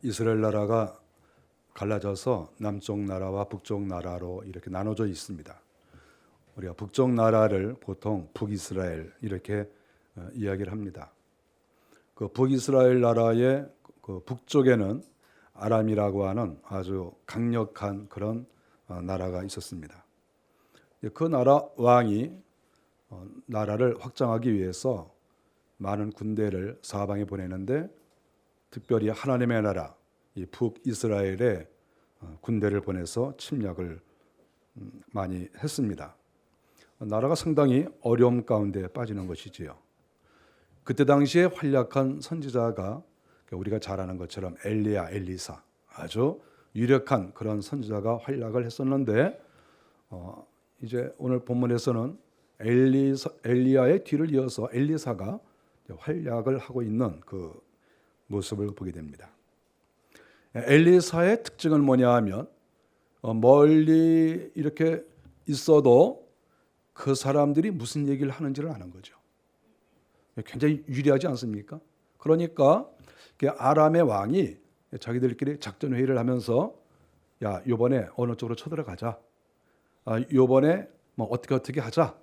이스라엘 나라가 갈라져서 남쪽 나라와 북쪽 나라로 이렇게 나눠져 있습니다. 우리가 북쪽 나라를 보통 북이스라엘 이렇게 이야기를 합니다. 그 북이스라엘 나라의 그 북쪽에는 아람이라고 하는 아주 강력한 그런 나라가 있었습니다. 그 나라 왕이 나라를 확장하기 위해서 많은 군대를 사방에 보내는데 특별히 하나님의 나라 이 북이스라엘에 군대를 보내서 침략을 많이 했습니다. 나라가 상당히 어려움 가운데 빠지는 것이지요. 그때 당시에 활약한 선지자가 우리가 잘 아는 것처럼 엘리야, 엘리사 아주 유력한 그런 선지자가 활약을 했었는데 이제 오늘 본문에서는 엘리야의 뒤를 이어서 엘리사가 활약을 하고 있는 그 모습을 보게 됩니다. 엘리사의 특징은 뭐냐 하면 멀리 이렇게 있어도 그 사람들이 무슨 얘기를 하는지를 아는 거죠. 굉장히 유리하지 않습니까? 그러니까 아람의 왕이 자기들끼리 작전 회의를 하면서 야, 요번에 어느 쪽으로 쳐들어가자. 요번에 뭐 어떻게 하자.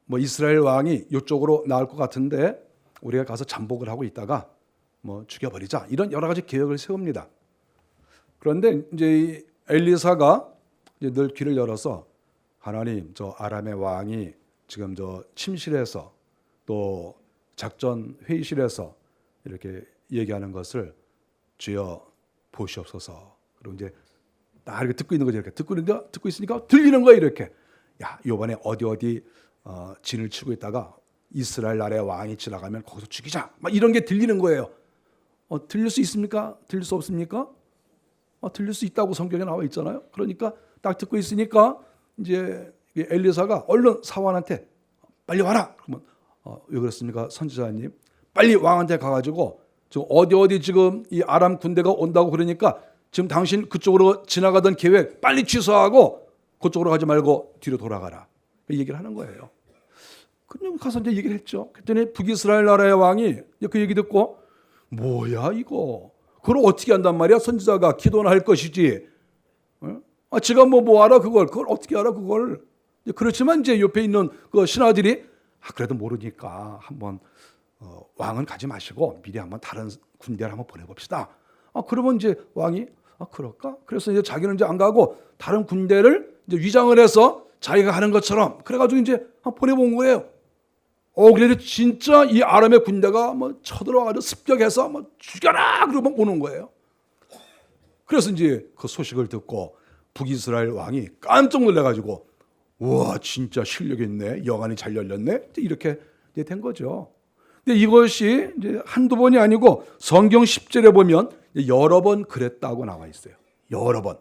뭐 이스라엘 왕이 이쪽으로 나올 것 같은데 우리가 가서 잠복을 하고 있다가 뭐 죽여버리자. 이런 여러 가지 계획을 세웁니다. 그런데 이제 엘리사가 이제 늘 귀를 열어서 하나님, 저 아람의 왕이 지금 저 침실에서 또 작전 회의실에서 이렇게 얘기하는 것을 주여 보시옵소서. 그리고 이제 딱 이렇게 듣고 있는 거죠. 이렇게 듣고 있으니까 들리는 거예요. 이렇게 야, 이번에 어디 진을 치고 있다가 이스라엘 나라의 왕이 지나가면 거기서 죽이자. 막 이런 게 들리는 거예요. 들릴 수 있습니까? 들릴 수 없습니까? 들릴 수 있다고 성경에 나와 있잖아요. 그러니까 딱 듣고 있으니까 이제 엘리사가 얼른 사환한테 빨리 와라. 그러면 왜 그렇습니까? 선지자님, 빨리 왕한테 가가지고 지금 어디 지금 이 아람 군대가 온다고 그러니까 지금 당신 그쪽으로 지나가던 계획 빨리 취소하고 그쪽으로 가지 말고 뒤로 돌아가라. 그 얘기를 하는 거예요. 그냥 가서 이제 얘기를 했죠. 그랬더니 북이스라엘 나라의 왕이 그 얘기 듣고 뭐야 이거? 그걸 어떻게 한단 말이야? 선지자가 기도나 할 것이지. 지가 뭐 알아 그걸 어떻게 알아 그걸? 그렇지만 이제 옆에 있는 그 신하들이 그래도 모르니까 한번 왕은 가지 마시고 미리 한번 다른 군대를 한번 보내봅시다. 그러면 이제 왕이 그럴까? 그래서 이제 자기는 이제 안 가고 다른 군대를 이제 위장을 해서 자기가 하는 것처럼 그래가지고 이제 보내본 거예요. 그래도 진짜 이 아람의 군대가 뭐 쳐들어와가지고 습격해서 뭐 죽여라 그러면 오는 거예요. 그래서 이제 그 소식을 듣고 북이스라엘 왕이 깜짝 놀래가지고 와 진짜 실력 있네, 영안이 잘 열렸네 이렇게 된 거죠. 근데 이것이 이제 한두 번이 아니고 성경 10절에 보면 여러 번 그랬다고 나와 있어요. 여러 번.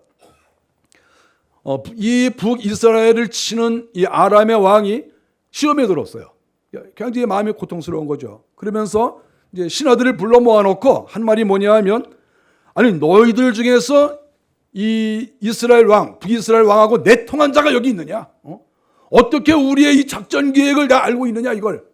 이 북이스라엘을 치는 이 아람의 왕이 시험에 들었어요. 굉장히 마음이 고통스러운 거죠. 그러면서 이제 신하들을 불러 모아놓고 한 말이 뭐냐 하면 아니 너희들 중에서 이 이스라엘 왕, 북이스라엘 왕하고 내통한 자가 여기 있느냐? 어떻게 우리의 이 작전 계획을 다 알고 있느냐 이걸?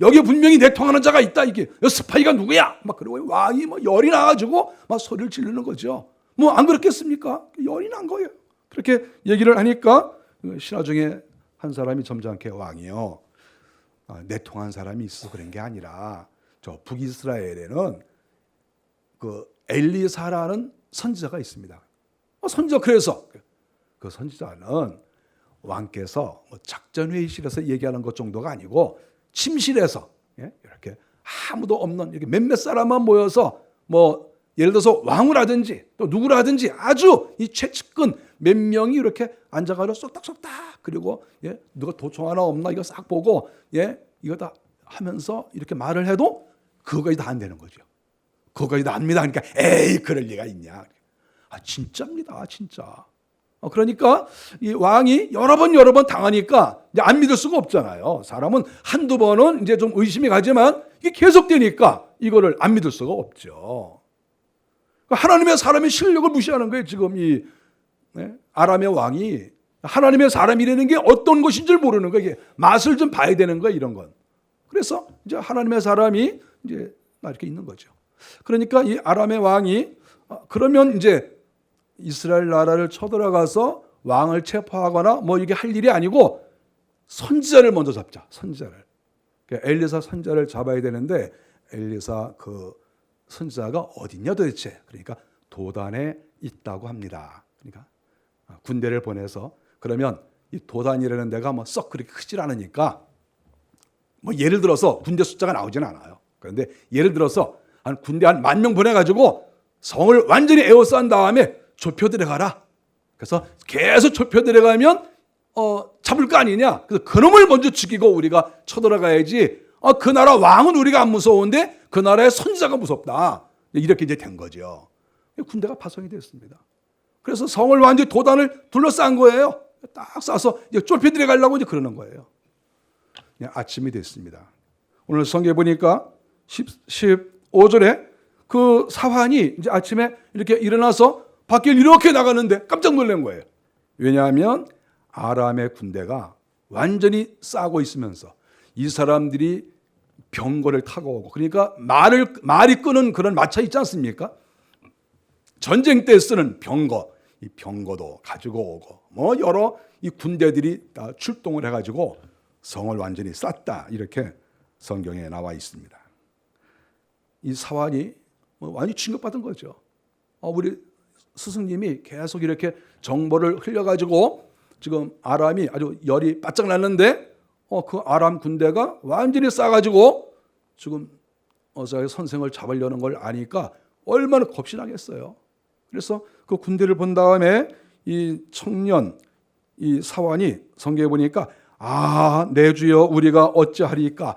여기 분명히 내통하는 자가 있다 이게. 스파이가 누구야? 막 그러고 왕이 뭐 열이 나가지고 막 소리를 지르는 거죠. 뭐 안 그렇겠습니까? 열이 난 거예요. 그렇게 얘기를 하니까 신하 중에 한 사람이 점잖게 왕이요. 내통한 사람이 있어서 그런 게 아니라 저 북이스라엘에는 그 엘리사라는 선지자가 있습니다. 선지자 그래서 그 선지자는 왕께서 작전 회의실에서 얘기하는 것 정도가 아니고 침실에서 이렇게 아무도 없는 이렇게 몇몇 사람만 모여서 뭐 예를 들어서 왕후라든지 또 누구라든지 아주 이 최측근 몇 명이 이렇게 앉아가지고 쏙닥쏙닥 그리고 누가 도청 하나 없나 이거 싹 보고 이거 다 하면서 이렇게 말을 해도 그거까지 다 안 되는 거죠. 그거까지 다 압니다. 그러니까 에이 그럴 리가 있냐. 진짜입니다. 진짜. 그러니까 이 왕이 여러 번 당하니까 이제 안 믿을 수가 없잖아요. 사람은 한두 번은 이제 좀 의심이 가지만 이게 계속되니까 이거를 안 믿을 수가 없죠. 하나님의 사람의 실력을 무시하는 거예요. 지금 이 아람의 왕이 하나님의 사람이라는 게 어떤 것인지 모르는 거예요. 이게 맛을 좀 봐야 되는 거예요. 이런 건. 그래서 이제 하나님의 사람이 이제 이렇게 있는 거죠. 그러니까 이 아람의 왕이 그러면 이제 이스라엘 나라를 쳐들어가서 왕을 체포하거나 뭐 이게 할 일이 아니고 선지자를 먼저 잡자. 선지자를. 그러니까 엘리사 선지자를 잡아야 되는데 엘리사 그 선지자가 어딨냐 도대체. 그러니까 도단에 있다고 합니다. 그러니까 군대를 보내서 그러면 이 도단이라는 데가 뭐 썩 그렇게 크질 않으니까 뭐 예를 들어서 군대 숫자가 나오지는 않아요. 그런데 예를 들어서 한 군대 한 10,000명 보내가지고 성을 완전히 에워싼 다음에 좁혀 들어가라. 그래서 계속 좁혀 들어가면 잡을 거 아니냐. 그래서 그놈을 먼저 죽이고 우리가 쳐들어가야지. 그 나라 왕은 우리가 안 무서운데 그 나라의 선지자가 무섭다. 이렇게 이제 된 거죠. 군대가 파송이 됐습니다. 그래서 성을 완전히 도단을 둘러싼 거예요. 딱 싸서 이제 좁혀 들어가려고 이제 그러는 거예요. 아침이 됐습니다. 오늘 성경에 보니까 15절에 그 사환이 이제 아침에 이렇게 일어나서 밖에 이렇게 나가는데 깜짝 놀란 거예요. 왜냐하면 아람의 군대가 완전히 싸고 있으면서 이 사람들이 병거를 타고 오고 그러니까 말이 끄는 그런 마차 있지 않습니까? 전쟁 때 쓰는 병거, 이 병거도 가지고 오고 뭐 여러 이 군대들이 다 출동을 해가지고 성을 완전히 쌌다 이렇게 성경에 나와 있습니다. 이 사환이 완전히 충격받은 거죠. 우리 스승님이 계속 이렇게 정보를 흘려가지고 지금 아람이 아주 열이 바짝 났는데 그 아람 군대가 완전히 싸가지고 지금 자기 선생을 잡으려는 걸 아니까 얼마나 겁신하겠어요. 그래서 그 군대를 본 다음에 이 청년 이 사환이 성경에 보니까 내 주여 우리가 어찌하리까.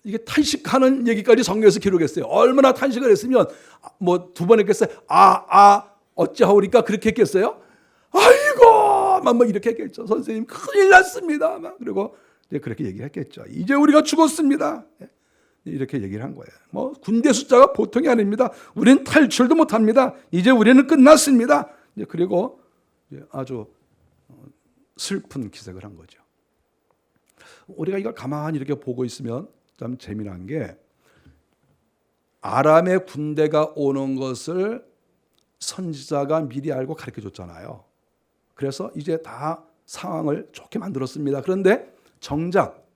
이게 탄식하는 얘기까지 성경에서 기록했어요. 얼마나 탄식을 했으면 뭐 2번 했겠어요. 어찌하오리까 그렇게 했겠어요? 아이고 막 이렇게 했겠죠. 선생님 큰일 났습니다. 그리고 이제 그렇게 얘기했겠죠. 이제 우리가 죽었습니다. 이렇게 얘기를 한 거예요. 뭐 군대 숫자가 보통이 아닙니다. 우리는 탈출도 못합니다. 이제 우리는 끝났습니다. 그리고 아주 슬픈 기색을 한 거죠. 우리가 이걸 가만히 이렇게 보고 있으면 참 재미난 게 아람의 군대가 오는 것을 선지자가 미리 알고 가르쳐 줬잖아요. 그래서 이제 다 상황을 좋게 만들었습니다. 그런데 정작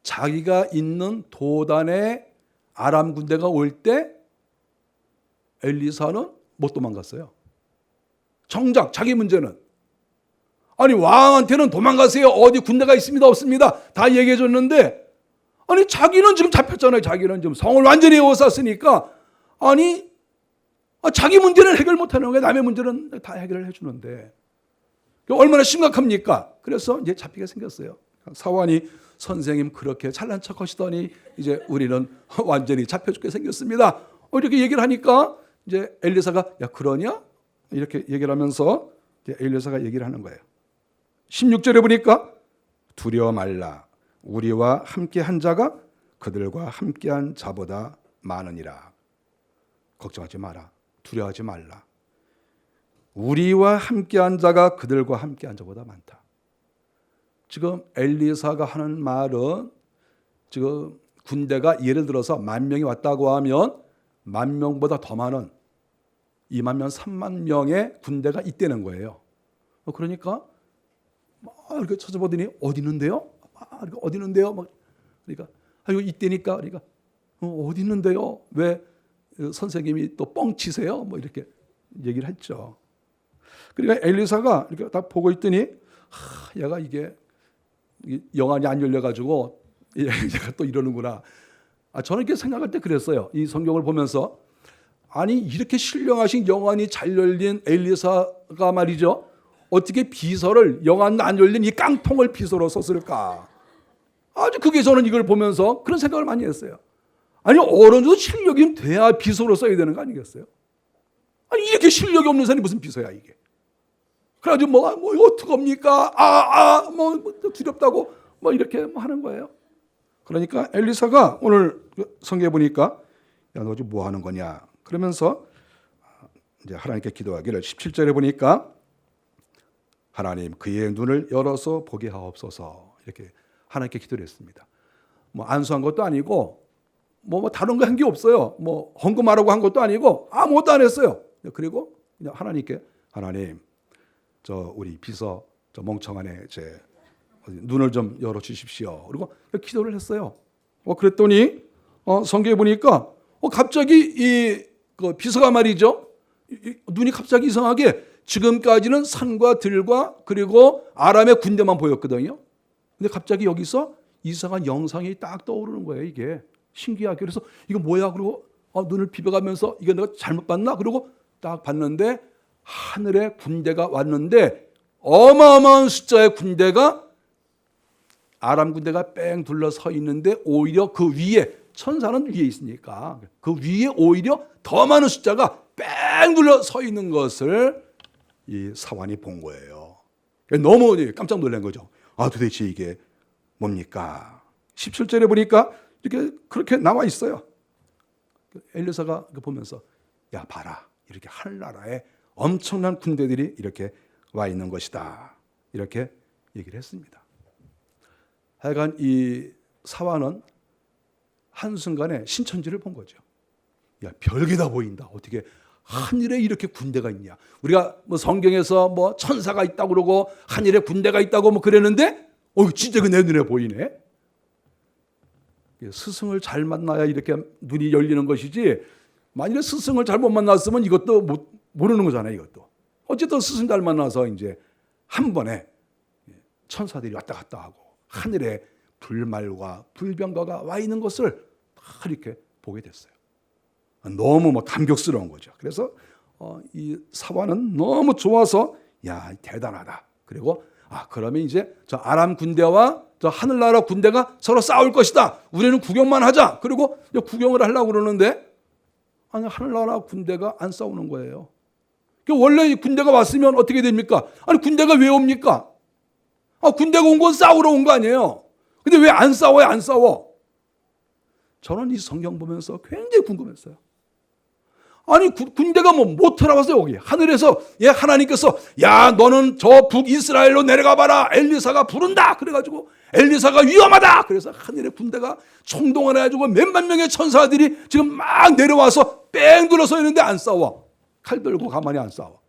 자기가 있는 도단에 아람 군대가 올 때 엘리사는 못 도망갔어요. 정작 자기 문제는 아니 왕한테는 도망가세요. 어디 군대가 있습니다 없습니다 다 얘기해 줬는데 아니 자기는 지금 잡혔잖아요. 자기는 지금 성을 완전히 에워쌌으니까 자기 문제는 해결 못하는 거예요. 남의 문제는 다 해결을 해주는데 얼마나 심각합니까? 그래서 이제 잡히게 생겼어요. 사환이 선생님 그렇게 잘난 척 하시더니 이제 우리는 완전히 잡혀 죽게 생겼습니다. 이렇게 얘기를 하니까 이제 엘리사가 야 그러냐? 이렇게 얘기를 하면서 이제 엘리사가 얘기를 하는 거예요. 16절에 보니까 두려워 말라. 우리와 함께한 자가 그들과 함께한 자보다 많으니라. 걱정하지 마라. 두려워하지 말라. 우리와 함께한 자가 그들과 함께한 자보다 많다. 지금 엘리사가 하는 말은 지금 군대가 예를 들어서 10,000명이 왔다고 하면 10,000명보다 더 많은 20,000명, 30,000명의 군대가 있다는 거예요. 그러니까 이렇게 찾아보더니 어디 있는데요? 어디 있는데요? 그러니까 이거 있다니까. 그러니까 어디 있는데요? 왜 선생님이 또 뻥치세요? 이렇게 얘기를 했죠. 그러니까 엘리사가 이렇게 딱 보고 있더니 얘가 이게 영안이 안 열려가지고 얘가 또 이러는구나. 저는 이렇게 생각할 때 그랬어요. 이 성경을 보면서 아니 이렇게 신령하신 영안이 잘 열린 엘리사가 말이죠. 어떻게 비서를 영안 안 열린 이 깡통을 비서로 썼을까? 아주 그게 저는 이걸 보면서 그런 생각을 많이 했어요. 아니 어느 정도 실력이 돼야 비서로 써야 되는 거 아니겠어요? 아니 이렇게 실력이 없는 사람이 무슨 비서야 이게? 그래가지고 뭐 어떡합니까? 뭐 두렵다고 이렇게 하는 거예요. 그러니까 엘리사가 오늘 성경에 보니까 야 너 지금 뭐 하는 거냐? 그러면서 이제 하나님께 기도하기를 17절에 보니까 하나님 그의 눈을 열어서 보게 하옵소서 이렇게 하나님께 기도를 했습니다. 뭐 안수한 것도 아니고 뭐 다른 거 한 게 없어요. 뭐 헌금하라고 한 것도 아니고 아무것도 안 했어요. 그리고 그냥 하나님께 하나님 저 우리 비서 저 멍청한 애 제 눈을 좀 열어 주십시오. 그리고 기도를 했어요. 그랬더니 성경에 보니까 갑자기 그 비서가 말이죠. 눈이 갑자기 이상하게 지금까지는 산과 들과 그리고 아람의 군대만 보였거든요. 근데 갑자기 여기서 이상한 영상이 딱 떠오르는 거예요. 이게 신기하게. 그래서 이거 뭐야? 그리고 눈을 비벼가면서 이거 내가 잘못 봤나? 그리고 딱 봤는데 하늘에 군대가 왔는데 어마어마한 숫자의 군대가 아람 군대가 뺑 둘러서 있는데 오히려 그 위에 천사는 위에 있으니까 그 위에 오히려 더 많은 숫자가 뺑 둘러서 있는 것을 이 사환이 본 거예요. 너무 깜짝 놀란 거죠. 도대체 이게 뭡니까? 17절에 보니까 이렇게 그렇게 나와 있어요. 엘리사가 보면서 야 봐라 이렇게 하늘나라에 엄청난 군대들이 이렇게 와 있는 것이다. 이렇게 얘기를 했습니다. 하여간 이 사환은 한순간에 신천지를 본 거죠. 야 별게 다 보인다. 어떻게 하늘에 이렇게 군대가 있냐. 우리가 뭐 성경에서 뭐 천사가 있다고 그러고 하늘에 군대가 있다고 뭐 그랬는데 진짜 그 내 눈에 보이네. 스승을 잘 만나야 이렇게 눈이 열리는 것이지 만일에 스승을 잘못 만났으면 이것도 모르는 거잖아요. 이것도. 어쨌든 스승 잘 만나서 이제 한 번에 천사들이 왔다 갔다 하고 하늘에 불말과 불병거가 와 있는 것을 다 이렇게 보게 됐어요. 너무 감격스러운 거죠. 그래서 이 사환은 너무 좋아서 야 대단하다. 그리고 그러면 이제 저 아람 군대와 저 하늘나라 군대가 서로 싸울 것이다. 우리는 구경만 하자. 그리고 구경을 하려고 그러는데 아니 하늘나라 군대가 안 싸우는 거예요. 원래 이 군대가 왔으면 어떻게 됩니까? 아니 군대가 왜 옵니까? 군대가 온 건 싸우러 온 거 아니에요. 근데 왜 안 싸워요? 안 싸워. 저는 이 성경 보면서 굉장히 궁금했어요. 아니 군대가 못 들어왔어요. 여기 하늘에서 하나님께서 야 너는 저 북이스라엘로 내려가 봐라. 엘리사가 부른다. 그래가지고 엘리사가 위험하다. 그래서 하늘에 군대가 총동원 해가지고 몇만 명의 천사들이 지금 막 내려와서 뺑 둘러서 있는데 안 싸워. 칼 들고 가만히 안 싸워.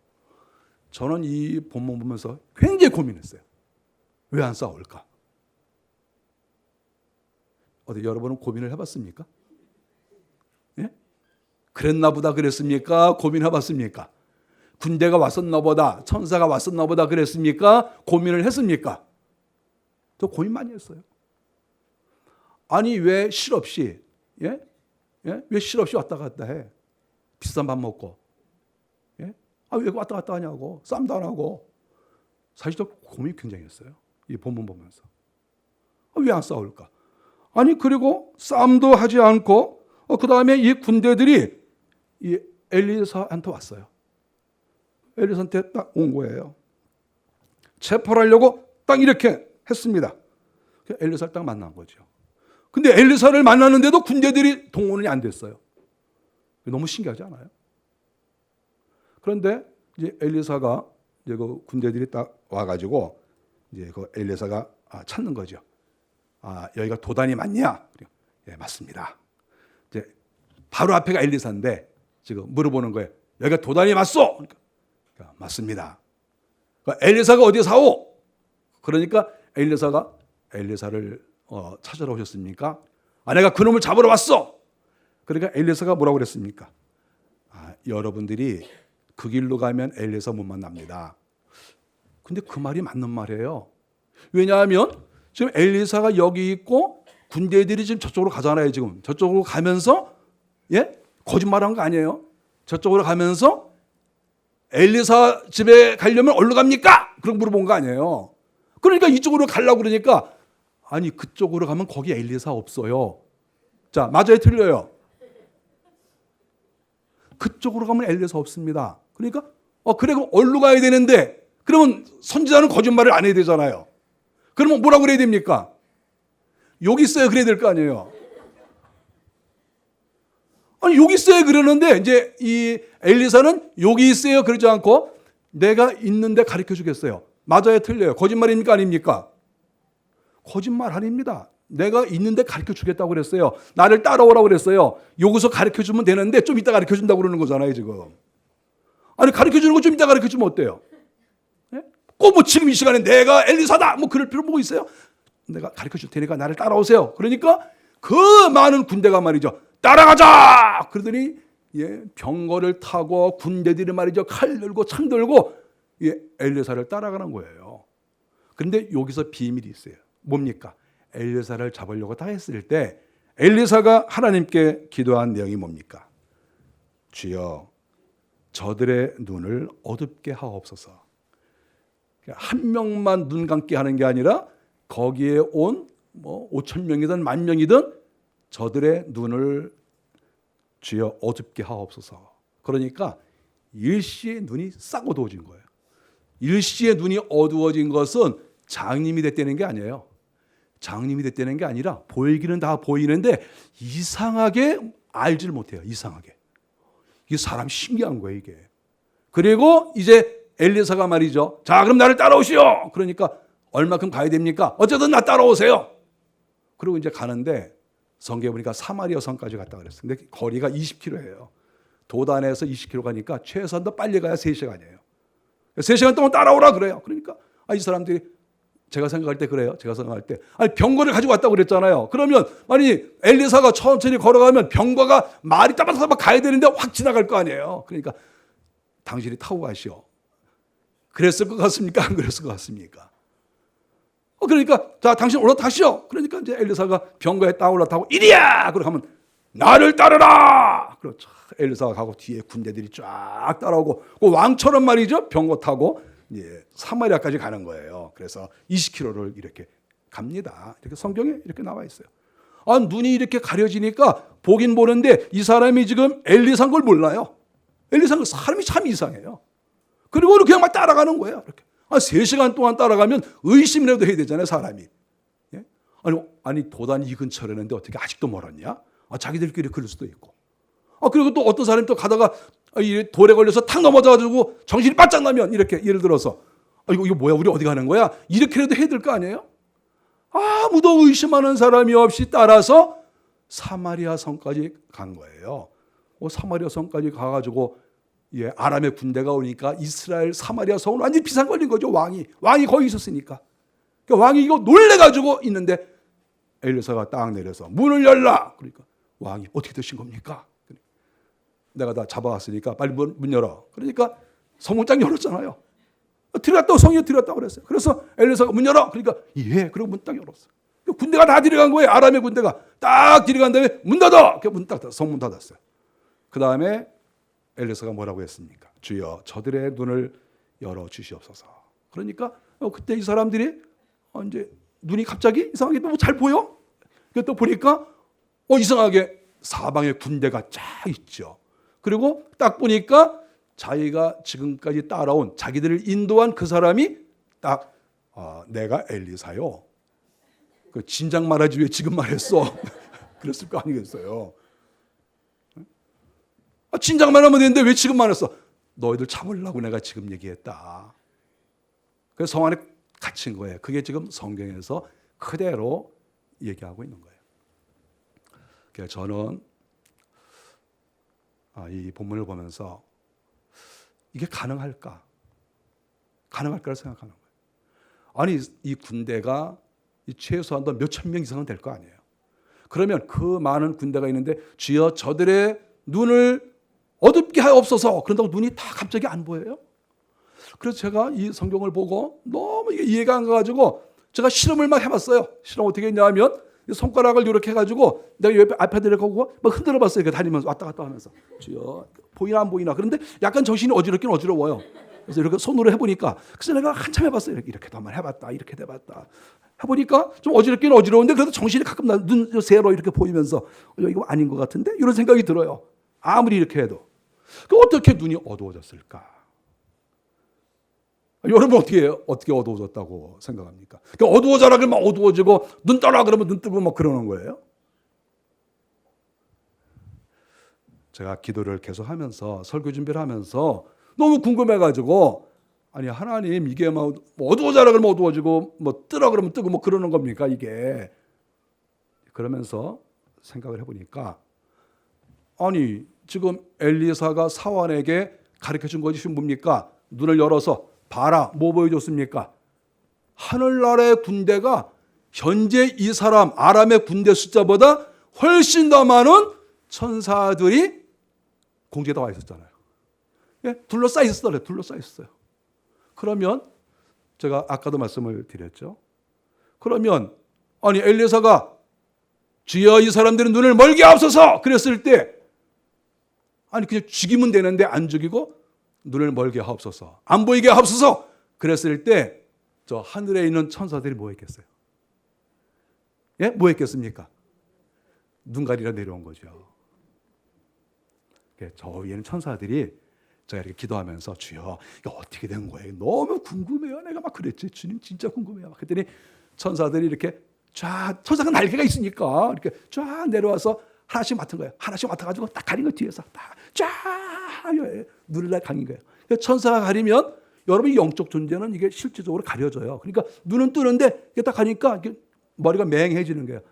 저는 이 본문 보면서 굉장히 고민했어요. 왜 안 싸울까? 어디 여러분은 고민을 해봤습니까? 예? 그랬나 보다 그랬습니까? 고민해봤습니까? 군대가 왔었나 보다, 천사가 왔었나 보다 그랬습니까? 고민을 했습니까? 저 고민 많이 했어요. 아니 왜 실없이 왜 실없이 왔다 갔다 해? 비싼 밥 먹고 왜 왔다 갔다 하냐고. 싸움도 안 하고. 사실 저 고민이 굉장히 했어요. 이 본문 보면서 왜 안 싸울까? 아니 그리고 싸움도 하지 않고 그 다음에 이 군대들이 이 엘리사한테 왔어요. 엘리사한테 딱 온 거예요. 체포를 하려고 딱 이렇게 했습니다. 엘리사를 딱 만난 거죠. 근데 엘리사를 만났는데도 군대들이 동원이 안 됐어요. 너무 신기하지 않아요? 그런데 이제 엘리사가 이제 그 군대들이 딱 와가지고 이제 그 엘리사가 찾는 거죠. 여기가 도단이 맞냐? 예, 맞습니다. 이제 바로 앞에가 엘리사인데 지금 물어보는 거예요. 여기가 도단이 맞소? 그러니까 맞습니다. 그러니까 엘리사가 어디에 사오? 그러니까 엘리사가 엘리사를 찾으러 오셨습니까? 내가 그놈을 잡으러 왔어. 그러니까 엘리사가 뭐라고 그랬습니까? 여러분들이 그 길로 가면 엘리사 못 만납니다. 근데 그 말이 맞는 말이에요. 왜냐하면 지금 엘리사가 여기 있고 군대들이 지금 저쪽으로 가잖아요. 지금 저쪽으로 가면서 거짓말한 거 아니에요. 저쪽으로 가면서 엘리사 집에 가려면 어디로 갑니까? 그런 물어본 거 아니에요. 그러니까 이쪽으로 가려고 그러니까 아니 그쪽으로 가면 거기 엘리사 없어요. 자, 맞아요, 틀려요? 그쪽으로 가면 엘리사 없습니다. 그러니까 그래 그럼 어디로 가야 되는데 그러면 선지자는 거짓말을 안 해야 되잖아요. 그러면 뭐라고 그래야 됩니까? 여기 있어야 그래야 될 거 아니에요. 아니 여기 있어야 그러는데 이제 이 엘리사는 여기 있어요 그러지 않고 내가 있는데 가르쳐 주겠어요. 맞아요, 틀려요? 거짓말입니까, 아닙니까? 거짓말 아닙니다. 내가 있는데 가르쳐 주겠다고 그랬어요. 나를 따라오라고 그랬어요. 여기서 가르쳐 주면 되는데 좀 이따 가르쳐 준다고 그러는 거잖아요, 지금. 아니, 가르쳐 주는 거 좀 이따 가르쳐 주면 어때요? 예? 꼭 뭐 지금 이 시간에 내가 엘리사다! 뭐 그럴 필요 뭐 있어요? 내가 가르쳐 줄 테니까 나를 따라오세요. 그러니까 그 많은 군대가 말이죠. 따라가자! 그러더니 병거를 타고 군대들이 말이죠. 칼 들고 창 들고 엘리사를 따라가는 거예요. 그런데 여기서 비밀이 있어요. 뭡니까? 엘리사를 잡으려고 다 했을 때 엘리사가 하나님께 기도한 내용이 뭡니까? 주여 저들의 눈을 어둡게 하옵소서. 한 명만 눈 감게 하는 게 아니라 거기에 온 5천 명이든 10,000명이든 저들의 눈을 주여 어둡게 하옵소서. 그러니까 일시에 눈이 싹 어두워진 거예요. 일시에 눈이 어두워진 것은 장님이 됐다는 게 아니에요. 장님이 됐다는 게 아니라 보이기는 다 보이는데 이상하게 알지를 못해요. 이상하게. 이게 사람 신기한 거예요, 이게. 그리고 이제 엘리사가 말이죠. 자, 그럼 나를 따라오시오. 그러니까 얼마큼 가야 됩니까? 어쨌든 나 따라오세요. 그리고 이제 가는데 성경에 보니까 사마리아 성까지 갔다 그랬어요. 근데 거리가 20km예요. 도단에서 20km 가니까 최소한 더 빨리 가야 3시간이에요. 3시간 동안 따라오라 그래요. 그러니까 이 사람들이 제가 생각할 때 그래요. 제가 생각할 때 병거를 가지고 왔다고 그랬잖아요. 그러면 엘리사가 천천히 걸어가면 병거가 말이 따박따박 가야 되는데 확 지나갈 거 아니에요. 그러니까 당신이 타고 가시오. 그랬을 것 같습니까? 안 그랬을 것 같습니까? 그러니까 자, 당신 올라타시오. 그러니까 이제 엘리사가 병거에 딱 올라타고 이리야! 그러고 하면 나를 따르라! 그렇죠. 엘리사가 가고 뒤에 군대들이 쫙 따라오고 그 왕처럼 말이죠. 병거 타고 사마리아까지 가는 거예요. 그래서 20km를 이렇게 갑니다. 이렇게 성경에 이렇게 나와 있어요. 눈이 이렇게 가려지니까 보긴 보는데 이 사람이 지금 엘리사인 걸 몰라요. 엘리사는 사람이 참 이상해요. 그리고 그냥 막 따라가는 거예요. 이렇게. 3시간 동안 따라가면 의심이라도 해야 되잖아요, 사람이. 예? 아니 도단이 이 근처라는데 어떻게 아직도 멀었냐? 자기들끼리 그럴 수도 있고. 그리고 또 어떤 사람이 또 가다가 돌에 걸려서 탁 넘어져가지고 정신이 바짝 나면 이렇게 예를 들어서 이거 뭐야? 우리 어디 가는 거야? 이렇게라도 해야 될 거 아니에요? 아무도 의심하는 사람이 없이 따라서 사마리아 성까지 간 거예요. 사마리아 성까지 가가지고 아람의 군대가 오니까 이스라엘 사마리아 성은 완전히 비상 걸린 거죠. 왕이 거기 있었으니까. 그러니까 왕이 이거 놀래가지고 있는데 엘리사가 딱 내려서 문을 열라. 그러니까 왕이 어떻게 되신 겁니까? 내가 다 잡아왔으니까 빨리 문 열어. 그러니까 성문장 열었잖아요. 들어갔다고 성에 들어갔다고 그랬어요. 그래서 엘리사가 문 열어. 그러니까 그리고 문 딱 열었어. 군대가 다 들어간 거예요. 아람의 군대가 딱 들어간 다음에 문 닫아. 문 딱 닫아. 성문 닫았어요. 그 다음에 엘리사가 뭐라고 했습니까? 주여 저들의 눈을 열어 주시옵소서. 그러니까 그때 이 사람들이 이제 눈이 갑자기 이상하게 또 잘 보여? 또 보니까 이상하게 사방에 군대가 쫙 있죠. 그리고 딱 보니까 자기가 지금까지 따라온 자기들을 인도한 그 사람이 딱 내가 엘리사요. 그 진작 말하지 왜 지금 말했어? 그랬을 거 아니겠어요. 진작 말하면 되는데 왜 지금 말했어? 너희들 잡으려고 내가 지금 얘기했다. 그래서 성 안에 갇힌 거예요. 그게 지금 성경에서 그대로 얘기하고 있는 거예요. 그래서 저는 이 본문을 보면서 이게 가능할까? 가능할까를 생각하는 거예요. 아니 이 군대가 최소한도 몇천 명 이상은 될 거 아니에요. 그러면 그 많은 군대가 있는데 주여 저들의 눈을 어둡게 하옵소서. 그런다고 눈이 다 갑자기 안 보여요? 그래서 제가 이 성경을 보고 너무 이게 이해가 안 가가지고 제가 실험을 막 해봤어요. 실험 어떻게 했냐면 손가락을 이렇게 해가지고 내가 옆에 앞에 들어가고 막 흔들어봤어요. 이렇게 다니면서 왔다 갔다 하면서 주여 보이나 안 보이나. 그런데 약간 정신이 어지럽긴 어지러워요. 그래서 이렇게 손으로 해보니까 그래서 내가 한참 해봤어요. 이렇게도 한번 해봤다. 이렇게 해봤다. 해보니까 좀 어지럽긴 어지러운데 그래도 정신이 가끔 눈 세로 이렇게 보이면서 이거 아닌 것 같은데 이런 생각이 들어요. 아무리 이렇게 해도. 어떻게 눈이 어두워졌을까? 여러분 어떻게 어두워졌다고 생각합니까? 그러니까 어두워져라 그러면 어두워지고 눈 떠라 그러면 눈 뜨고 막 그러는 거예요. 제가 기도를 계속하면서 설교 준비를 하면서 너무 궁금해가지고 아니 하나님 이게 막 어두워져라 그러면 어두워지고 뭐 뜨라 그러면 뜨고 뭐 그러는 겁니까 이게? 그러면서 생각을 해보니까 아니 지금 엘리사가 사환에게 가르쳐준 것이 뭡니까? 눈을 열어서 봐라. 뭐 보여줬습니까? 하늘나라의 군대가 현재 이 사람 아람의 군대 숫자보다 훨씬 더 많은 천사들이 공중에 와 있었잖아요. 예? 둘러싸여 있었어요. 둘러싸여 있었어요. 그러면 제가 아까도 말씀을 드렸죠. 그러면 아니 엘리사가 주여 이 사람들은 눈을 멀게 하옵소서 그랬을 때 아니 그냥 죽이면 되는데 안 죽이고 눈을 멀게 하옵소서 안 보이게 하옵소서 그랬을 때 저 하늘에 있는 천사들이 뭐 했겠어요? 예? 뭐 했겠습니까? 눈 가리러 내려온 거죠. 저 위에는 천사들이 제가 이렇게 기도하면서 주여 이게 어떻게 된 거예요? 너무 궁금해요. 내가 막 그랬지. 주님 진짜 궁금해요. 그랬더니 천사들이 이렇게 쫙 천사가 날개가 있으니까 이렇게 쫙 내려와서 하나씩 맡은 거예요. 하나씩 맡아가지고 딱 가린 거 뒤에서 쫙 눈을 가린 거예요. 천사가 가리면 여러분 영적 존재는 이게 실질적으로 가려져요. 그러니까 눈은 뜨는데 이게 딱 가니까 이게 머리가 맹해지는 거예요.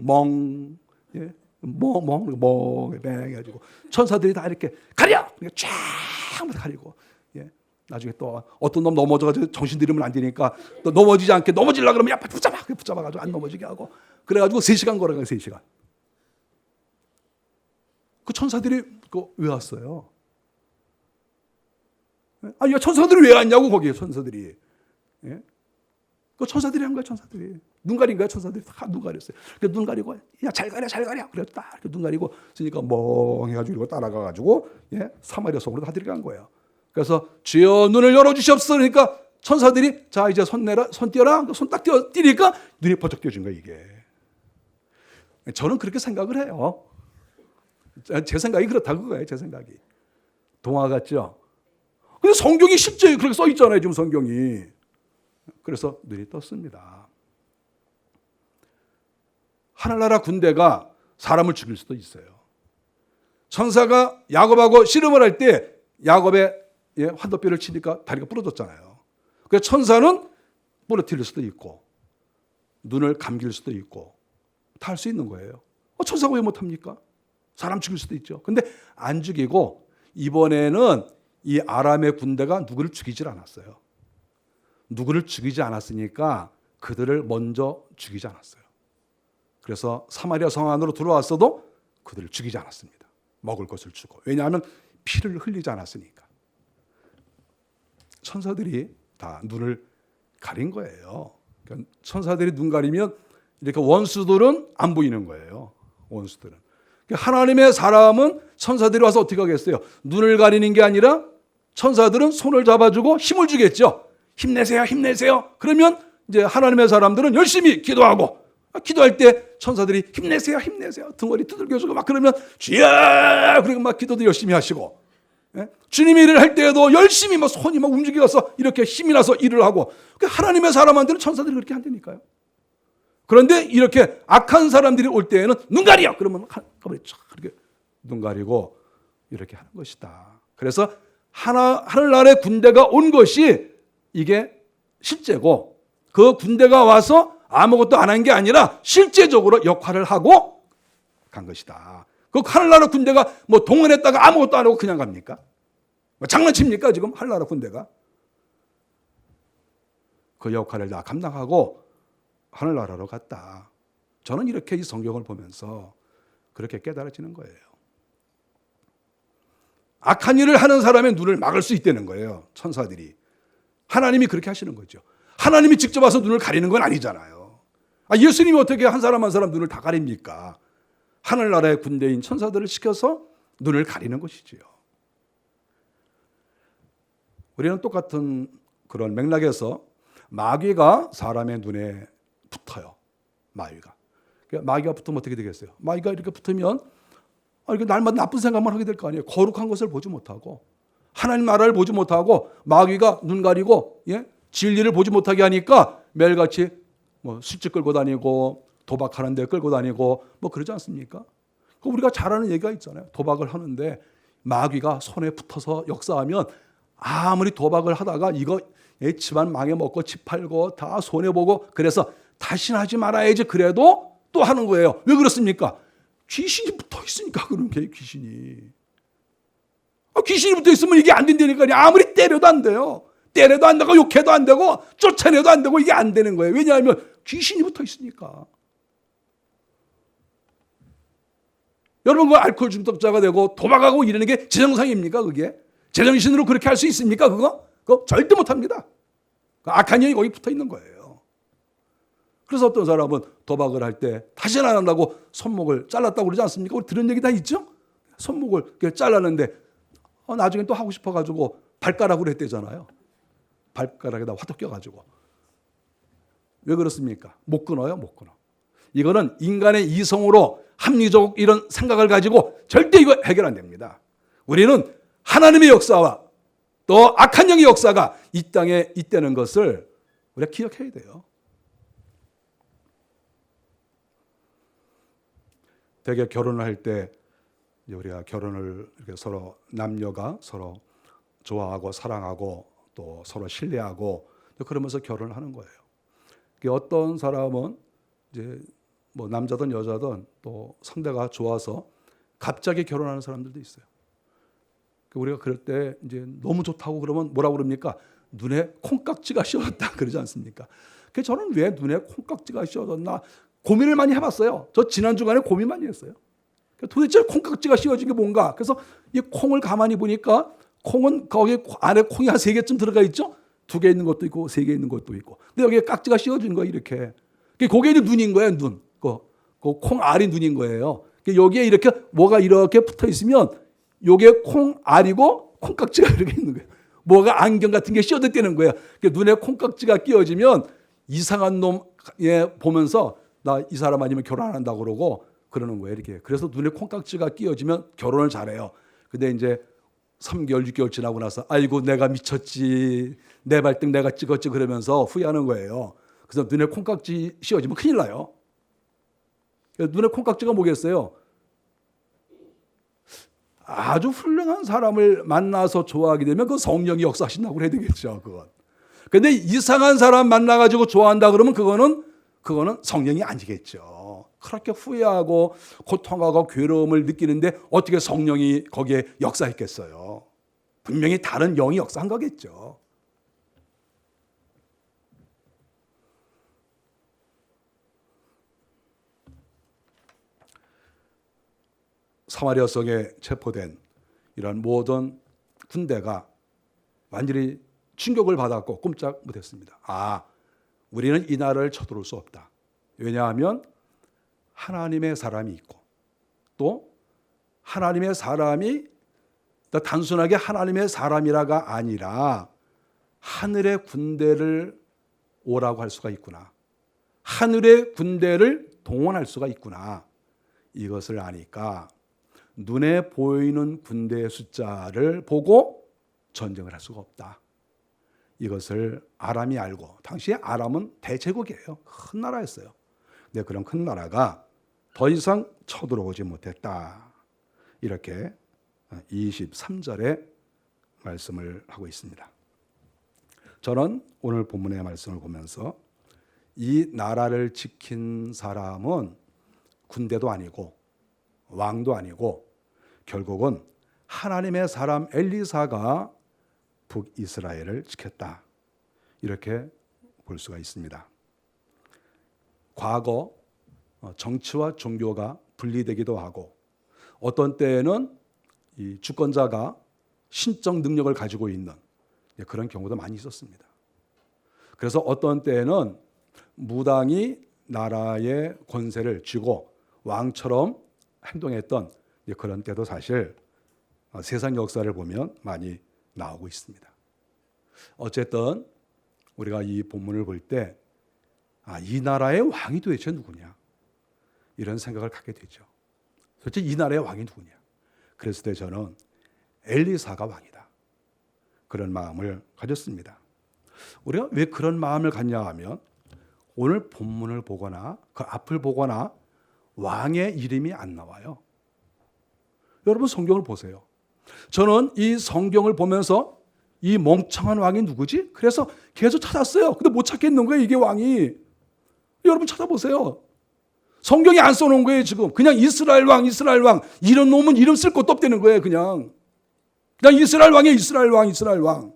멍, 예? 멍, 해가지고 천사들이 다 이렇게 가려, 쫙 가리고, 예? 나중에 또 어떤 놈 넘어져가지고 정신 들이면 안 되니까 또 넘어지지 않게 넘어지려 그러면 야 붙잡아가지고 안 넘어지게 하고 그래가지고 3시간 걸어가요. 3시간. 그 천사들이 왜 왔어요? 아니 천사들이 왜 왔냐고 거기에 천사들이. 예? 그 천사들이 한 거야. 천사들이 눈 가린 거야. 천사들이 다 눈 가렸어요. 그래서 눈 가리고 야 잘 가려. 그래서 딱 이렇게 눈 가리고 있으니까 멍해가지고 따라가가지고 예? 사마리아 성으로 다 들어간 거예요. 그래서 주여 눈을 열어주시옵소서. 그러니까 천사들이 자 이제 손 내라, 손 띄어라. 손 딱 띄니까 눈이 번쩍 띄어진 거예요. 이게. 저는 그렇게 생각을 해요. 제 생각이 그렇다고 그거예요. 제 생각이. 동화 같죠? 근데 성경이 실제 그렇게 써 있잖아요. 지금 성경이. 그래서 눈이 떴습니다. 하늘나라 군대가 사람을 죽일 수도 있어요. 천사가 야곱하고 씨름을 할 때 야곱의 환도뼈를 치니까 다리가 부러졌잖아요. 그래서 천사는 부러뜨릴 수도 있고 눈을 감길 수도 있고 다 할 수 있는 거예요. 천사가 왜 못합니까? 사람 죽일 수도 있죠. 근데 안 죽이고 이번에는 이 아람의 군대가 누구를 죽이질 않았어요. 누구를 죽이지 않았으니까 그들을 먼저 죽이지 않았어요. 그래서 사마리아 성 안으로 들어왔어도 그들을 죽이지 않았습니다. 먹을 것을 주고. 왜냐하면 피를 흘리지 않았으니까. 천사들이 다 눈을 가린 거예요. 그러니까 천사들이 눈 가리면 이렇게 원수들은 안 보이는 거예요. 원수들은. 하나님의 사람은 천사들이 와서 어떻게 하겠어요? 눈을 가리는 게 아니라 천사들은 손을 잡아주고 힘을 주겠죠. 힘내세요, 힘내세요. 그러면 이제 하나님의 사람들은 열심히 기도하고 기도할 때 천사들이 힘내세요, 힘내세요. 등허리 두들겨주고 막 그러면 주여! 그리고 막 기도도 열심히 하시고 주님이 일을 할 때에도 열심히 막 손이 막 움직여서 이렇게 힘이 나서 일을 하고 하나님의 사람한테는 천사들이 그렇게 한다니까요. 그런데 이렇게 악한 사람들이 올 때에는 눈 가려! 그러면 가만히 쫙 이렇게 눈 가리고 이렇게 하는 것이다. 그래서 하늘나라의 군대가 온 것이 이게 실제고 그 군대가 와서 아무것도 안 한 게 아니라 실제적으로 역할을 하고 간 것이다. 그 하늘나라 군대가 뭐 동원했다가 아무것도 안 하고 그냥 갑니까? 뭐 장난칩니까 지금 하늘나라 군대가? 그 역할을 다 감당하고 하늘나라로 갔다. 저는 이렇게 이 성경을 보면서 그렇게 깨달아지는 거예요. 악한 일을 하는 사람의 눈을 막을 수 있다는 거예요. 천사들이. 하나님이 그렇게 하시는 거죠. 하나님이 직접 와서 눈을 가리는 건 아니잖아요. 예수님이 어떻게 한 사람 한 사람 눈을 다 가립니까? 하늘나라의 군대인 천사들을 시켜서 눈을 가리는 것이지요. 우리는 똑같은 그런 맥락에서 마귀가 사람의 눈에 붙어요. 마귀가 붙으면 어떻게 되겠어요? 마귀가 이렇게 붙으면 이렇게 날마다 나쁜 생각만 하게 될 거 아니에요. 거룩한 것을 보지 못하고 하나님 나라를 보지 못하고 마귀가 눈 가리고 진리를 보지 못하게 하니까 매일같이 뭐 술집 끌고 다니고 도박하는 데 끌고 다니고 뭐 그러지 않습니까? 우리가 잘 아는 얘기가 있잖아요. 도박을 하는데 마귀가 손에 붙어서 역사하면 아무리 도박을 하다가 이거 집안 망해먹고 집 팔고 다 손해보고 그래서 다시는 하지 말아야지 그래도 또 하는 거예요. 왜 그렇습니까? 귀신이 붙어 있으니까 그런 게 귀신이. 귀신이 붙어 있으면 이게 안 된다니까요. 아무리 때려도 안 돼요. 때려도 안 되고 욕해도 안 되고 쫓아내도 안 되고 이게 안 되는 거예요. 왜냐하면 귀신이 붙어 있으니까. 여러분 그 알코올 중독자가 되고 도박하고 이러는 게 제정상입니까? 그게? 제정신으로 그렇게 할 수 있습니까? 그거 절대 못합니다. 악한 영이 거기 붙어 있는 거예요. 그래서 어떤 사람은 도박을 할 때 다시는 안 한다고 손목을 잘랐다고 그러지 않습니까? 우리 들은 얘기 다 있죠? 손목을 잘랐는데 나중에 또 하고 싶어가지고 발가락으로 했대잖아요. 발가락에다 화도 껴가지고. 왜 그렇습니까? 못 끊어요, 못 끊어. 이거는 인간의 이성으로 합리적 이런 생각을 가지고 절대 이거 해결 안 됩니다. 우리는 하나님의 역사와 또 악한 영의 역사가 이 땅에 있다는 것을 우리가 기억해야 돼요. 되게 결혼을 할 때 우리가 결혼을 이렇게 서로 남녀가 서로 좋아하고 사랑하고 또 서로 신뢰하고 그러면서 결혼을 하는 거예요. 어떤 사람은 이제 뭐 남자든 여자든 또 상대가 좋아서 갑자기 결혼하는 사람들도 있어요. 우리가 그럴 때 이제 너무 좋다고 그러면 뭐라고 그럽니까? 눈에 콩깍지가 씌워졌다 그러지 않습니까? 저는 왜 눈에 콩깍지가 씌워졌나 고민을 많이 해봤어요. 저 지난 주간에 고민 많이 했어요. 도대체 콩깍지가 씌워진 게 뭔가? 그래서 이 콩을 가만히 보니까 콩은 거기 안에 콩이 한 3개쯤 들어가 있죠? 2개 있는 것도 있고 3개 있는 것도 있고. 근데 여기에 깍지가 씌워진 거예요, 이렇게. 그게 이제 눈인 거예요, 눈. 그 콩 알이 눈인 거예요. 여기에 이렇게 뭐가 이렇게 붙어 있으면 요게 콩 알이고 콩깍지가 이렇게 있는 거예요. 뭐가 안경 같은 게 씌워졌다는 거예요. 눈에 콩깍지가 끼워지면 이상한 놈 보면서 나 이 사람 아니면 결혼 안 한다고 그러고 그러는 거예요, 이렇게. 그래서 눈에 콩깍지가 끼워지면 결혼을 잘해요. 근데 이제 3개월, 6개월 지나고 나서 아이고 내가 미쳤지. 내 발등 내가 찍었지 그러면서 후회하는 거예요. 그래서 눈에 콩깍지 씌워지면 큰일 나요. 눈에 콩깍지가 뭐겠어요? 아주 훌륭한 사람을 만나서 좋아하게 되면 그 성령이 역사하신다고 해야 되겠죠, 그건. 근데 이상한 사람 만나가지고 좋아한다 그러면 그거는 성령이 아니겠죠. 그렇게 후회하고 고통하고 괴로움을 느끼는데 어떻게 성령이 거기에 역사했겠어요? 분명히 다른 영이 역사한 거겠죠. 사마리아 성에 체포된 이런 모든 군대가 완전히 충격을 받았고 꼼짝 못했습니다. 우리는 이 나라를 쳐들어올 수 없다. 왜냐하면 하나님의 사람이 있고 또 하나님의 사람이 단순하게 하나님의 사람이라가 아니라 하늘의 군대를 오라고 할 수가 있구나. 하늘의 군대를 동원할 수가 있구나. 이것을 아니까 눈에 보이는 군대의 숫자를 보고 전쟁을 할 수가 없다. 이것을 아람이 알고, 당시에 아람은 대제국이에요. 큰 나라였어요. 근데 그런 큰 나라가 더 이상 쳐들어오지 못했다. 이렇게 23절에 말씀을 하고 있습니다. 저는 오늘 본문의 말씀을 보면서 이 나라를 지킨 사람은 군대도 아니고 왕도 아니고 결국은 하나님의 사람 엘리사가 북이스라엘을 지켰다. 이렇게 볼 수가 있습니다. 과거 정치와 종교가 분리되기도 하고 어떤 때에는 이 주권자가 신적 능력을 가지고 있는 그런 경우도 많이 있었습니다. 그래서 어떤 때에는 무당이 나라의 권세를 쥐고 왕처럼 행동했던 그런 때도 사실 세상 역사를 보면 많이 나오고 있습니다. 어쨌든 우리가 이 본문을 볼 때 이 나라의 왕이 도대체 누구냐 이런 생각을 갖게 되죠. 도대체 이 나라의 왕이 누구냐. 그랬을 때 저는 엘리사가 왕이다. 그런 마음을 가졌습니다. 우리가 왜 그런 마음을 갖냐 하면 오늘 본문을 보거나 그 앞을 보거나 왕의 이름이 안 나와요. 여러분 성경을 보세요. 저는 이 성경을 보면서 이 멍청한 왕이 누구지? 그래서 계속 찾았어요. 근데 못 찾겠는 거예요, 이게 왕이. 여러분 찾아보세요. 성경에 안 써놓은 거예요 지금. 그냥 이스라엘 왕 이런 놈은 이름 쓸 것도 없다는 거예요. 그냥 이스라엘 왕이에요. 이스라엘 왕.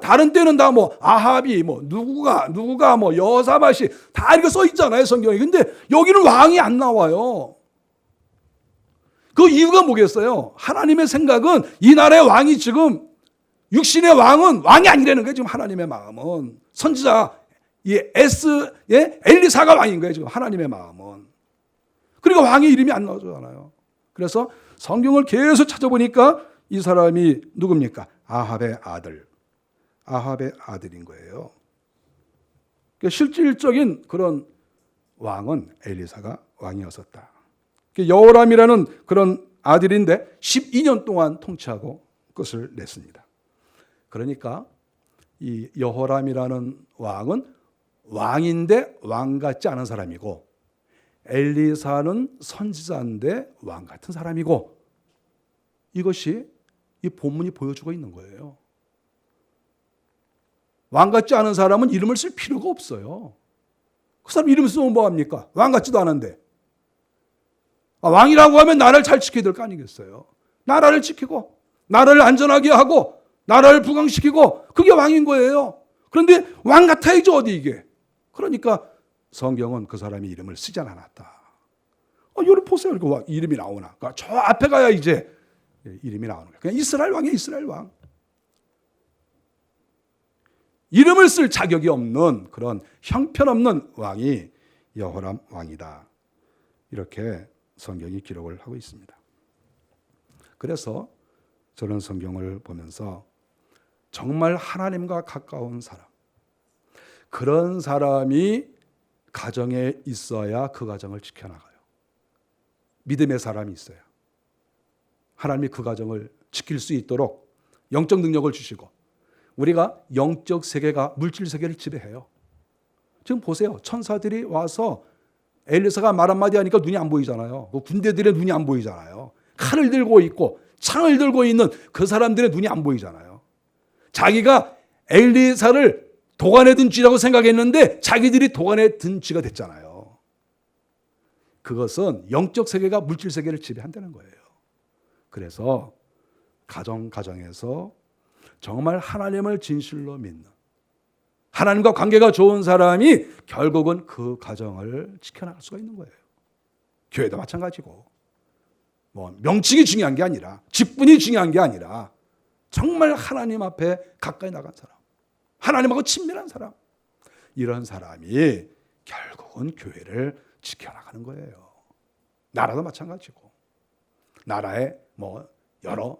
다른 때는 다 뭐 아합이 뭐 누구가 뭐 여사밭이 다 이렇게 써 있잖아요 성경에. 근데 여기는 왕이 안 나와요. 그 이유가 뭐겠어요? 하나님의 생각은 이 나라의 왕이 지금 육신의 왕은 왕이 아니라는 거예요. 지금 하나님의 마음은 선지자 엘리사가 왕인 거예요. 지금 하나님의 마음은. 그러니까 왕의 이름이 안 나오잖아요. 그래서 성경을 계속 찾아보니까 이 사람이 누굽니까? 아합의 아들인 거예요. 그러니까 실질적인 그런 왕은 엘리사가 왕이었었다. 여호람이라는 그런 아들인데 12년 동안 통치하고 끝을 냈습니다. 그러니까 이 여호람이라는 왕은 왕인데 왕 같지 않은 사람이고 엘리사는 선지자인데 왕 같은 사람이고 이것이 이 본문이 보여주고 있는 거예요. 왕 같지 않은 사람은 이름을 쓸 필요가 없어요. 그 사람 이름 쓰면 뭐합니까? 왕 같지도 않은데. 왕이라고 하면 나라를 잘 지켜야 될 거 아니겠어요? 나라를 지키고 나라를 안전하게 하고 나라를 부강시키고 그게 왕인 거예요. 그런데 왕 같아야죠 어디 이게. 그러니까 성경은 그 사람의 이름을 쓰지 않았다. 여기 보세요. 이렇게 이름이 나오나. 그러니까 저 앞에 가야 이제 이름이 나오는 거예요. 그냥 이스라엘 왕이에요. 이스라엘 왕. 이름을 쓸 자격이 없는 그런 형편없는 왕이 여호람 왕이다. 이렇게 성경이 기록을 하고 있습니다. 그래서 저는 성경을 보면서 정말 하나님과 가까운 사람, 그런 사람이 가정에 있어야 그 가정을 지켜나가요. 믿음의 사람이 있어요. 하나님이 그 가정을 지킬 수 있도록 영적 능력을 주시고 우리가 영적 세계가 물질 세계를 지배해요. 지금 보세요. 천사들이 와서 엘리사가 말 한마디 하니까 눈이 안 보이잖아요. 그 군대들의 눈이 안 보이잖아요. 칼을 들고 있고 창을 들고 있는 그 사람들의 눈이 안 보이잖아요. 자기가 엘리사를 도관에 든 쥐라고 생각했는데 자기들이 도관에 든 쥐가 됐잖아요. 그것은 영적 세계가 물질 세계를 지배한다는 거예요. 그래서 가정에서 정말 하나님을 진실로 믿는 하나님과 관계가 좋은 사람이 결국은 그 가정을 지켜나갈 수가 있는 거예요. 교회도 마찬가지고 뭐 명칭이 중요한 게 아니라 직분이 중요한 게 아니라 정말 하나님 앞에 가까이 나간 사람, 하나님하고 친밀한 사람, 이런 사람이 결국은 교회를 지켜나가는 거예요. 나라도 마찬가지고 나라에 뭐 여러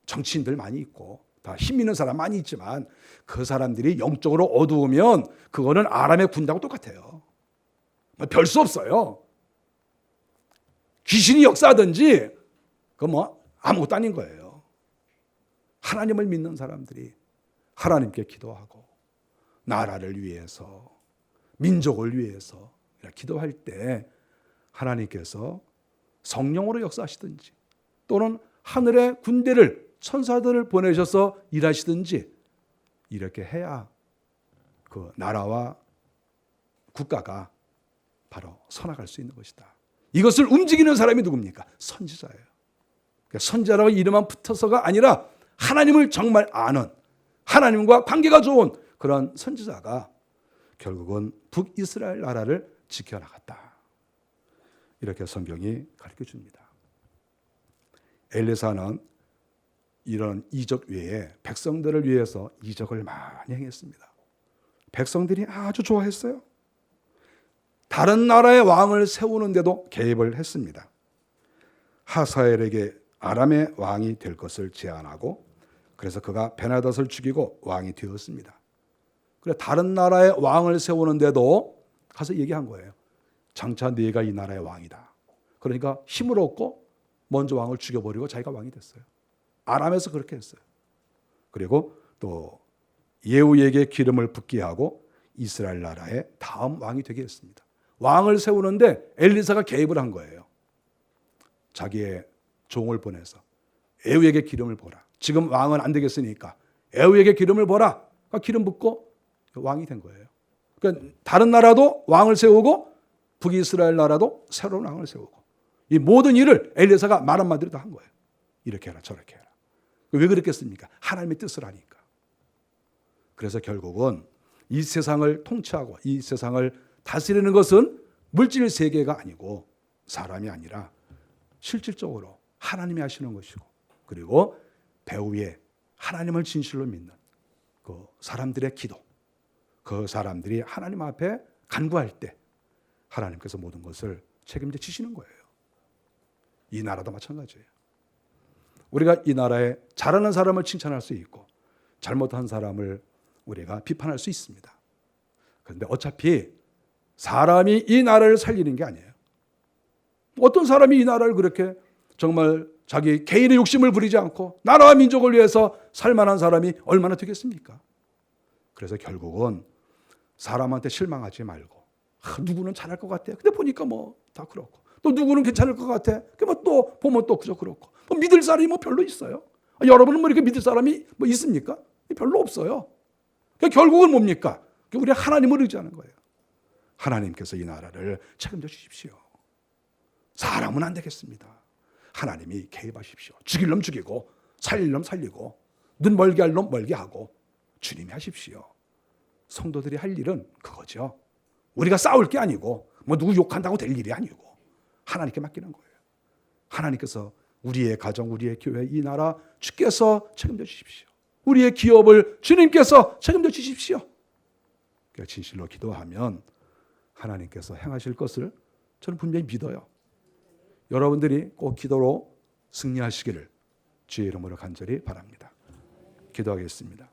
정치인들 많이 있고 다 힘 있는 사람 많이 있지만 그 사람들이 영적으로 어두우면 그거는 아람의 군대하고 똑같아요. 별 수 없어요. 귀신이 역사하든지 그건 뭐 아무것도 아닌 거예요. 하나님을 믿는 사람들이 하나님께 기도하고 나라를 위해서 민족을 위해서 기도할 때 하나님께서 성령으로 역사하시든지 또는 하늘의 군대를 천사들을 보내셔서 일하시든지 이렇게 해야 그 나라와 국가가 바로 서나갈 수 있는 것이다. 이것을 움직이는 사람이 누굽니까? 선지자예요. 그러니까 선지자라고 이름만 붙어서가 아니라 하나님을 정말 아는 하나님과 관계가 좋은 그런 선지자가 결국은 북이스라엘 나라를 지켜나갔다. 이렇게 성경이 가르쳐 줍니다. 엘리사는 이런 이적 외에 백성들을 위해서 이적을 많이 행했습니다. 백성들이 아주 좋아했어요. 다른 나라의 왕을 세우는데도 개입을 했습니다. 하사엘에게 아람의 왕이 될 것을 제안하고 그래서 그가 베나닷을 죽이고 왕이 되었습니다. 그래 다른 나라의 왕을 세우는데도 가서 얘기한 거예요. 장차 네가 이 나라의 왕이다. 그러니까 힘을 얻고 먼저 왕을 죽여버리고 자기가 왕이 됐어요. 아람에서 그렇게 했어요. 그리고 또 예후에게 기름을 붓게 하고 이스라엘 나라의 다음 왕이 되게 했습니다. 왕을 세우는데 엘리사가 개입을 한 거예요. 자기의 종을 보내서 예후에게 기름을 부어라. 지금 왕은 안 되겠으니까 예후에게 기름을 부어라. 기름 붓고 왕이 된 거예요. 그러니까 다른 나라도 왕을 세우고 북이스라엘 나라도 새로운 왕을 세우고 이 모든 일을 엘리야사가 말 한마디로 다 한 거예요. 이렇게 해라 저렇게 해라. 왜 그랬겠습니까? 하나님의 뜻을 하니까. 그래서 결국은 이 세상을 통치하고 이 세상을 다스리는 것은 물질 세계가 아니고 사람이 아니라 실질적으로 하나님이 하시는 것이고, 그리고 배후에 하나님을 진실로 믿는 그 사람들의 기도, 그 사람들이 하나님 앞에 간구할 때 하나님께서 모든 것을 책임져 지시는 거예요. 이 나라도 마찬가지예요. 우리가 이 나라에 잘하는 사람을 칭찬할 수 있고 잘못한 사람을 우리가 비판할 수 있습니다. 그런데 어차피 사람이 이 나라를 살리는 게 아니에요. 어떤 사람이 이 나라를 그렇게 정말 자기 개인의 욕심을 부리지 않고 나라와 민족을 위해서 살만한 사람이 얼마나 되겠습니까? 그래서 결국은 사람한테 실망하지 말고, 누구는 잘할 것 같아. 근데 보니까 뭐 다 그렇고, 또 누구는 괜찮을 것 같아. 또 보면 또 그저 그렇고, 믿을 사람이 뭐 별로 있어요? 여러분은 뭐 이렇게 믿을 사람이 뭐 있습니까? 별로 없어요. 결국은 뭡니까? 우리 하나님을 의지하는 거예요. 하나님께서 이 나라를 책임져 주십시오. 사람은 안 되겠습니다. 하나님이 개입하십시오. 죽일 놈 죽이고 살릴 놈 살리고 눈 멀게 할 놈 멀게 하고 주님이 하십시오. 성도들이 할 일은 그거죠. 우리가 싸울 게 아니고 뭐 누구 욕한다고 될 일이 아니고 하나님께 맡기는 거예요. 하나님께서 우리의 가정, 우리의 교회, 이 나라 주께서 책임져 주십시오. 우리의 기업을 주님께서 책임져 주십시오. 그러니까 진실로 기도하면 하나님께서 행하실 것을 저는 분명히 믿어요. 여러분들이 꼭 기도로 승리하시기를 주의 이름으로 간절히 바랍니다. 기도하겠습니다.